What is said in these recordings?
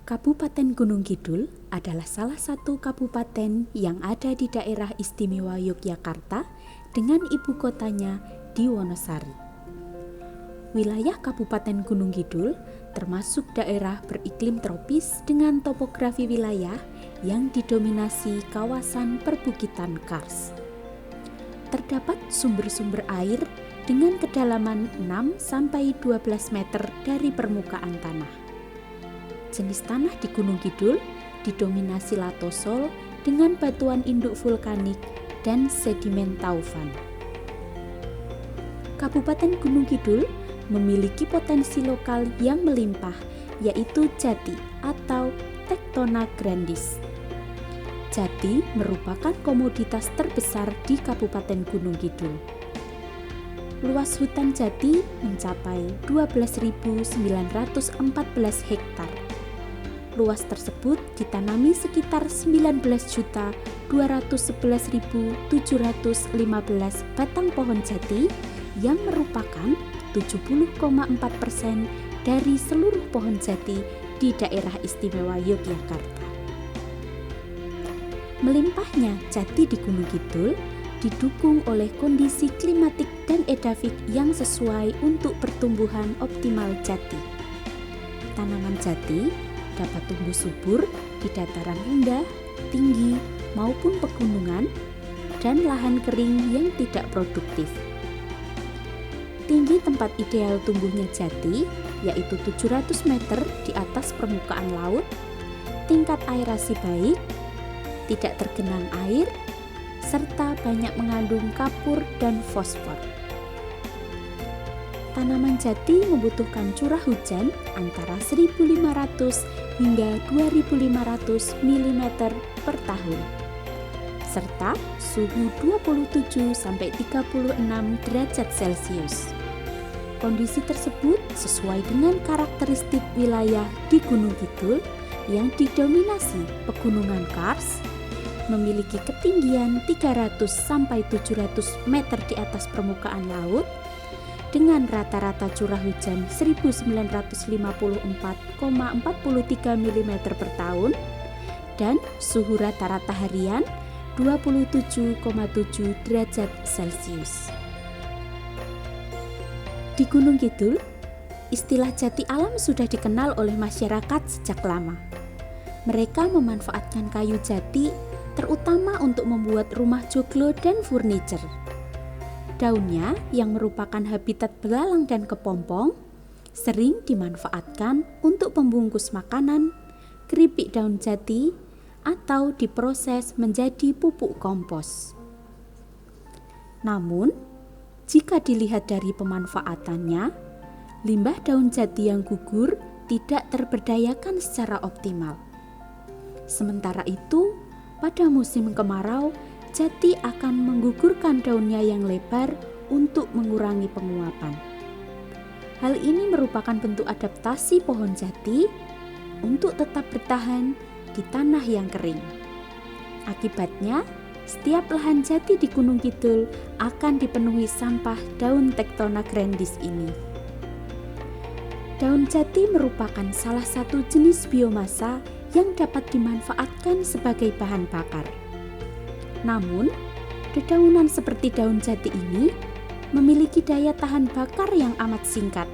Kabupaten Gunung Kidul adalah salah satu kabupaten yang ada di daerah istimewa Yogyakarta dengan ibu kotanya di Wonosari. Wilayah Kabupaten Gunung Kidul termasuk daerah beriklim tropis dengan topografi wilayah yang didominasi kawasan perbukitan kars. Terdapat sumber-sumber air dengan kedalaman 6-12 meter dari permukaan tanah. Jenis tanah di Gunung Kidul didominasi latosol dengan batuan induk vulkanik dan sedimen taufan. Kabupaten Gunung Kidul memiliki potensi lokal yang melimpah, yaitu jati atau Tectona grandis. Jati merupakan komoditas terbesar di Kabupaten Gunung Kidul. Luas hutan jati mencapai 12.914 hektar. Luas tersebut ditanami sekitar 19.211.715 batang pohon jati yang merupakan 70,4% dari seluruh pohon jati di daerah istimewa Yogyakarta. Melimpahnya jati di Gunung Kidul didukung oleh kondisi klimatik dan edafik yang sesuai untuk pertumbuhan optimal jati. Tanaman jati dapat tumbuh subur di dataran rendah, tinggi, maupun pegunungan, dan lahan kering yang tidak produktif. Tinggi tempat ideal tumbuhnya jati yaitu 700 meter di atas permukaan laut, tingkat aerasi baik, tidak tergenang air, serta banyak mengandung kapur dan fosfor. Tanaman jati membutuhkan curah hujan antara 1.500 hingga 2.500 mm per tahun, serta suhu 27-36 derajat Celcius. Kondisi tersebut sesuai dengan karakteristik wilayah di Gunung Kidul yang didominasi pegunungan kars, memiliki ketinggian 300-700 meter di atas permukaan laut, dengan rata-rata curah hujan 1954,43 mm per tahun dan suhu rata-rata harian 27,7 derajat Celcius. Di Gunung Kidul, istilah jati alam sudah dikenal oleh masyarakat sejak lama. Mereka memanfaatkan kayu jati terutama untuk membuat rumah joglo dan furniture. Daunnya yang merupakan habitat belalang dan kepompong sering dimanfaatkan untuk pembungkus makanan, keripik daun jati, atau diproses menjadi pupuk kompos. Namun, jika dilihat dari pemanfaatannya, limbah daun jati yang gugur tidak terberdayakan secara optimal. Sementara itu, pada musim kemarau, jati akan menggugurkan daunnya yang lebar untuk mengurangi penguapan. Hal ini merupakan bentuk adaptasi pohon jati untuk tetap bertahan di tanah yang kering. Akibatnya, setiap lahan jati di Gunung Kidul akan dipenuhi sampah daun Tectona grandis ini. Daun jati merupakan salah satu jenis biomasa yang dapat dimanfaatkan sebagai bahan bakar. Namun, dedaunan seperti daun jati ini memiliki daya tahan bakar yang amat singkat,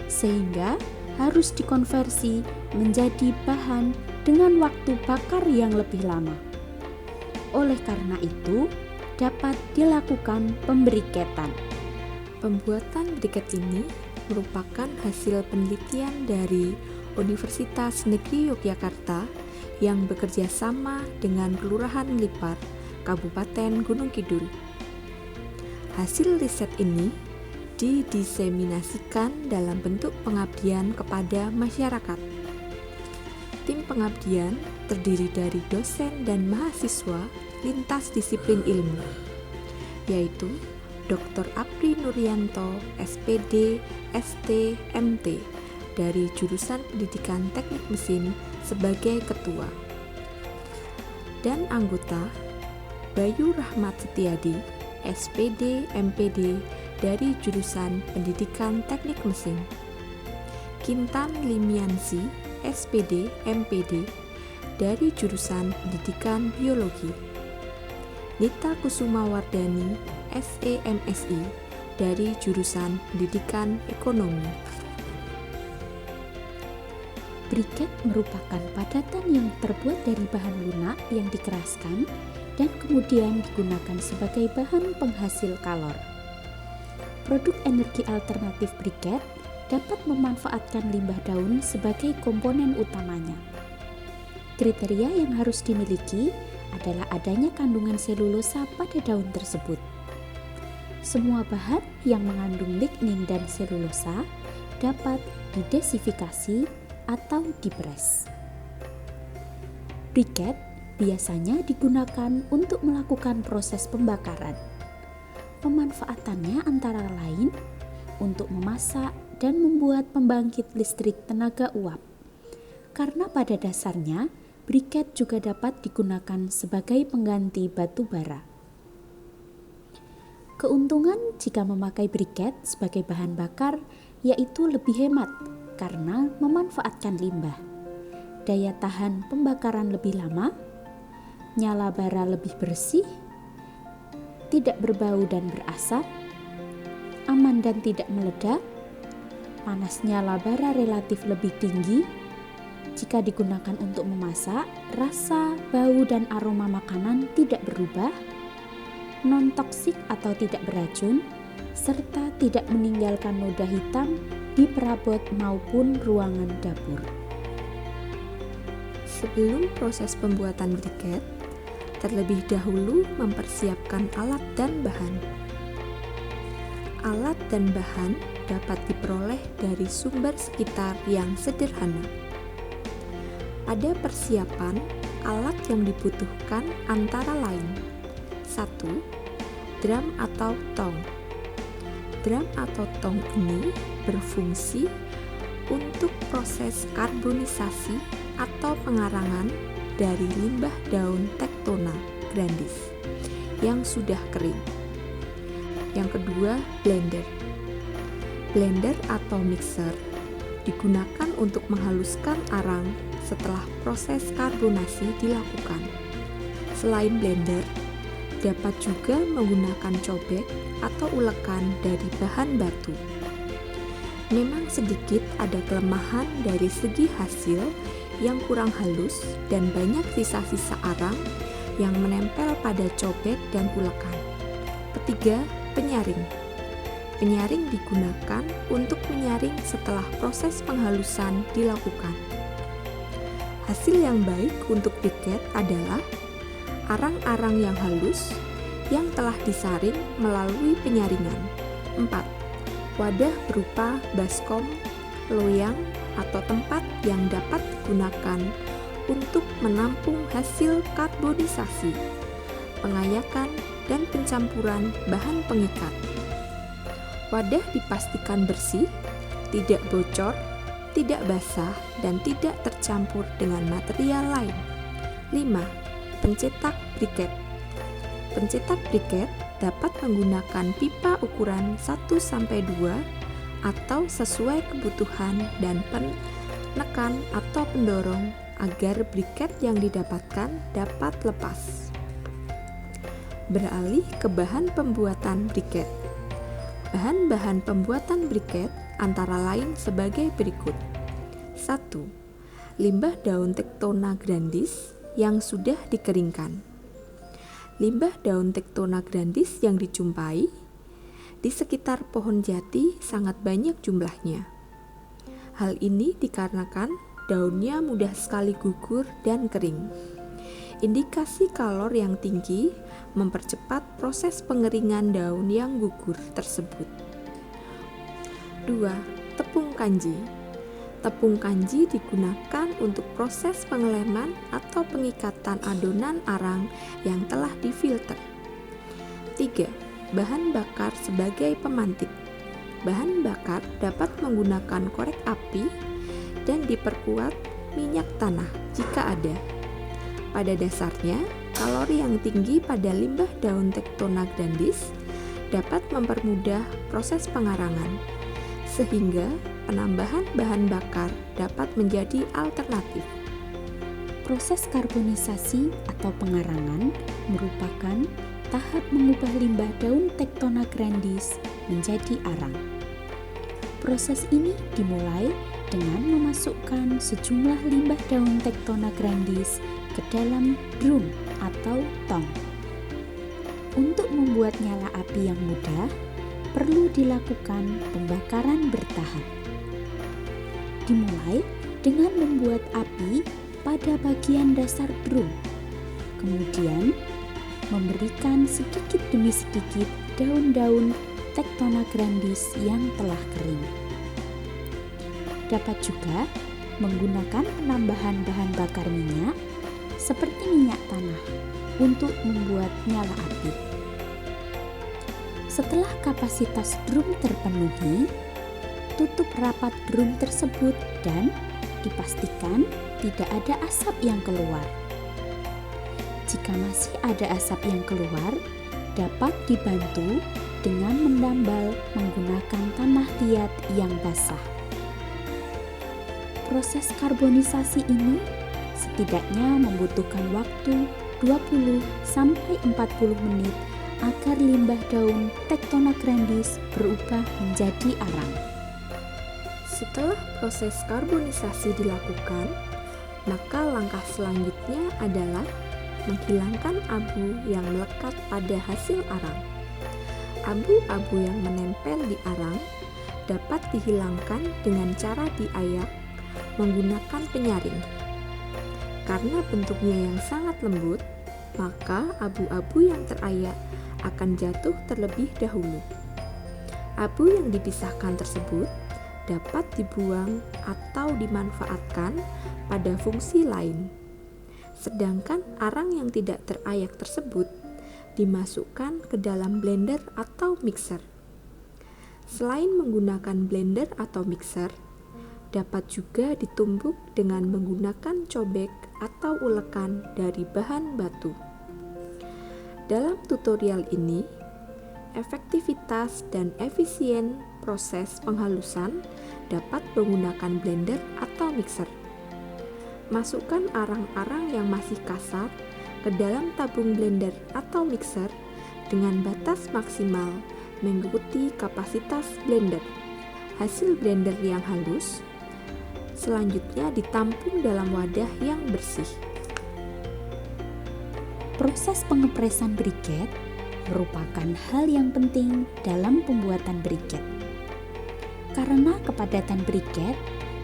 sehingga harus dikonversi menjadi bahan dengan waktu bakar yang lebih lama. Oleh karena itu, dapat dilakukan pembriketan. Pembuatan briket ini merupakan hasil penelitian dari Universitas Negeri Yogyakarta yang bekerja sama dengan Kelurahan Lipar, Kabupaten Gunung Kidul. Hasil riset ini didiseminasikan dalam bentuk pengabdian kepada masyarakat. Tim pengabdian terdiri dari dosen dan mahasiswa lintas disiplin ilmu, yaitu Dr. Apri Nuryanto, SPD, ST, MT, dari jurusan Pendidikan Teknik Mesin sebagai ketua, dan anggota Bayu Rahmat Setiadi, SPD, MPD, dari jurusan Pendidikan Teknik Mesin, Kintan Limiansi SPD, MPD dari jurusan Pendidikan Biologi. Nita Kusumawardani, SE MSI dari jurusan Pendidikan Ekonomi. Briket merupakan padatan yang terbuat dari bahan lunak yang dikeraskan dan kemudian digunakan sebagai bahan penghasil kalor. Produk energi alternatif briket dapat memanfaatkan limbah daun sebagai komponen utamanya. Kriteria yang harus dimiliki adalah adanya kandungan selulosa pada daun tersebut. Semua bahan yang mengandung lignin dan selulosa dapat didesifikasi atau dipres. Briket biasanya digunakan untuk melakukan proses pembakaran. Pemanfaatannya antara lain untuk memasak dan membuat pembangkit listrik tenaga uap. Karena pada dasarnya, briket juga dapat digunakan sebagai pengganti batu bara. Keuntungan jika memakai briket sebagai bahan bakar yaitu lebih hemat karena memanfaatkan limbah, daya tahan pembakaran lebih lama, nyala bara lebih bersih, tidak berbau dan berasap, aman dan tidak meledak, panas nyala bara relatif lebih tinggi. Jika digunakan untuk memasak, rasa, bau, dan aroma makanan tidak berubah, non-toksik atau tidak beracun, serta tidak meninggalkan noda hitam di perabot maupun ruangan dapur. Sebelum proses pembuatan briket, terlebih dahulu mempersiapkan alat dan bahan. Alat dan bahan dapat diperoleh dari sumber sekitar yang sederhana. Ada persiapan alat yang dibutuhkan antara lain: 1. Drum atau tong. Drum atau tong ini berfungsi untuk proses karbonisasi atau pengarangan dari limbah daun Tectona grandis yang sudah kering. Yang kedua, blender. Blender atau mixer digunakan untuk menghaluskan arang setelah proses karbonasi dilakukan. Selain blender, dapat juga menggunakan cobek atau ulekan dari bahan batu. Memang sedikit ada kelemahan dari segi hasil yang kurang halus dan banyak sisa-sisa arang yang menempel pada cobek dan ulekan. Ketiga, penyaring. Penyaring digunakan untuk menyaring setelah proses penghalusan dilakukan. Hasil yang baik untuk briket adalah arang-arang yang halus yang telah disaring melalui penyaringan. 4. Wadah berupa baskom, loyang, atau tempat yang dapat digunakan untuk menampung hasil karbonisasi, pengayakan, dan pencampuran bahan pengikat. Wadah dipastikan bersih, tidak bocor, tidak basah, dan tidak tercampur dengan material lain. 5. Pencetak briket. Pencetak briket dapat menggunakan pipa ukuran 1-2 atau sesuai kebutuhan dan penekan atau pendorong agar briket yang didapatkan dapat lepas. Beralih ke bahan pembuatan briket. Bahan-bahan pembuatan briket antara lain sebagai berikut. 1. Limbah daun Tectona grandis yang sudah dikeringkan. Limbah daun Tectona grandis yang dijumpai di sekitar pohon jati sangat banyak jumlahnya. Hal ini dikarenakan daunnya mudah sekali gugur dan kering. Indikasi kalor yang tinggi mempercepat proses pengeringan daun yang gugur tersebut. 2. Tepung kanji. Tepung kanji digunakan untuk proses pengeleman atau pengikatan adonan arang yang telah difilter. 3. Bahan bakar sebagai pemantik. Bahan bakar dapat menggunakan korek api dan diperkuat minyak tanah jika ada. Pada dasarnya, kalori yang tinggi pada limbah daun Tectona grandis dapat mempermudah proses pengarangan, sehingga penambahan bahan bakar dapat menjadi alternatif. Proses karbonisasi atau pengarangan merupakan tahap mengubah limbah daun Tectona grandis menjadi arang. Proses ini dimulai dengan memasukkan sejumlah limbah daun Tectona grandis ke dalam drum atau tong. Untuk membuat nyala api yang mudah, perlu dilakukan pembakaran bertahap. Dimulai dengan membuat api pada bagian dasar drum, kemudian memberikan sedikit demi sedikit daun-daun Tectona grandis yang telah kering. Dapat juga menggunakan penambahan bahan bakar minyak seperti minyak tanah untuk membuat nyala api. Setelah kapasitas drum terpenuhi, tutup rapat drum tersebut dan dipastikan tidak ada asap yang keluar. Jika masih ada asap yang keluar, dapat dibantu dengan mendambal menggunakan tanah liat yang basah. Proses karbonisasi ini setidaknya membutuhkan waktu 20-40 menit agar limbah daun Tectona grandis berubah menjadi arang. Setelah proses karbonisasi dilakukan, maka langkah selanjutnya adalah menghilangkan abu yang melekat pada hasil arang. Abu-abu yang menempel di arang dapat dihilangkan dengan cara diayak menggunakan penyaring. Karena bentuknya yang sangat lembut, maka abu-abu yang terayak akan jatuh terlebih dahulu. Abu yang dipisahkan tersebut dapat dibuang atau dimanfaatkan pada fungsi lain. Sedangkan arang yang tidak terayak tersebut dimasukkan ke dalam blender atau mixer. Selain menggunakan blender atau mixer, dapat juga ditumbuk dengan menggunakan cobek atau ulekan dari bahan batu. Dalam tutorial ini, efektivitas dan efisien proses penghalusan dapat menggunakan blender atau mixer. Masukkan arang-arang yang masih kasar ke dalam tabung blender atau mixer dengan batas maksimal mengikuti kapasitas blender. Hasil blender yang halus selanjutnya ditampung dalam wadah yang bersih. Proses pengepresan briket merupakan hal yang penting dalam pembuatan briket. Karena kepadatan briket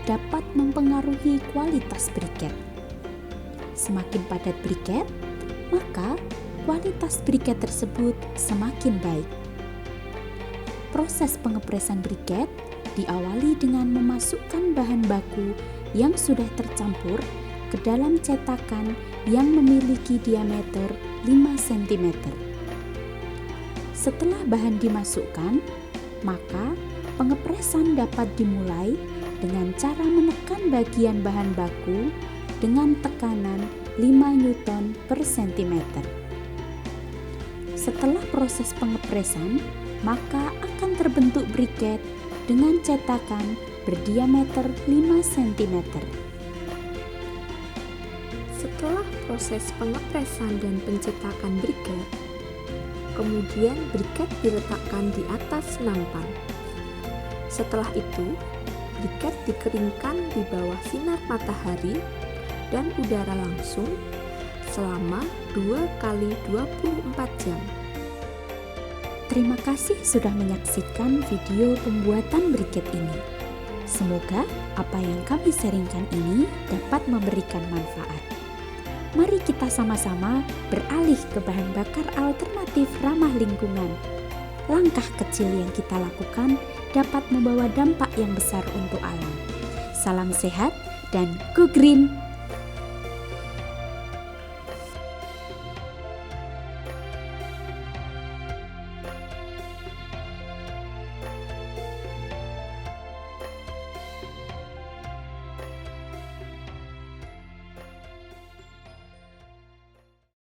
dapat mempengaruhi kualitas briket. Semakin padat briket, maka kualitas briket tersebut semakin baik. Proses pengepresan briket diawali dengan memasukkan bahan baku yang sudah tercampur ke dalam cetakan yang memiliki diameter 5 cm. Setelah bahan dimasukkan, maka pengepresan dapat dimulai dengan cara menekan bagian bahan baku dengan tekanan 5 Newton per cm. Setelah proses pengepresan, maka akan terbentuk briket dengan cetakan berdiameter 5 cm. Setelah proses pengepresan dan pencetakan briket, kemudian briket diletakkan di atas nampan. Setelah itu, briket dikeringkan di bawah sinar matahari dan udara langsung selama 2x24 jam. Terima kasih sudah menyaksikan video pembuatan briket ini. Semoga apa yang kami sharingkan ini dapat memberikan manfaat. Mari kita sama-sama beralih ke bahan bakar alternatif ramah lingkungan. Langkah kecil yang kita lakukan dapat membawa dampak yang besar untuk alam. Salam sehat dan go green!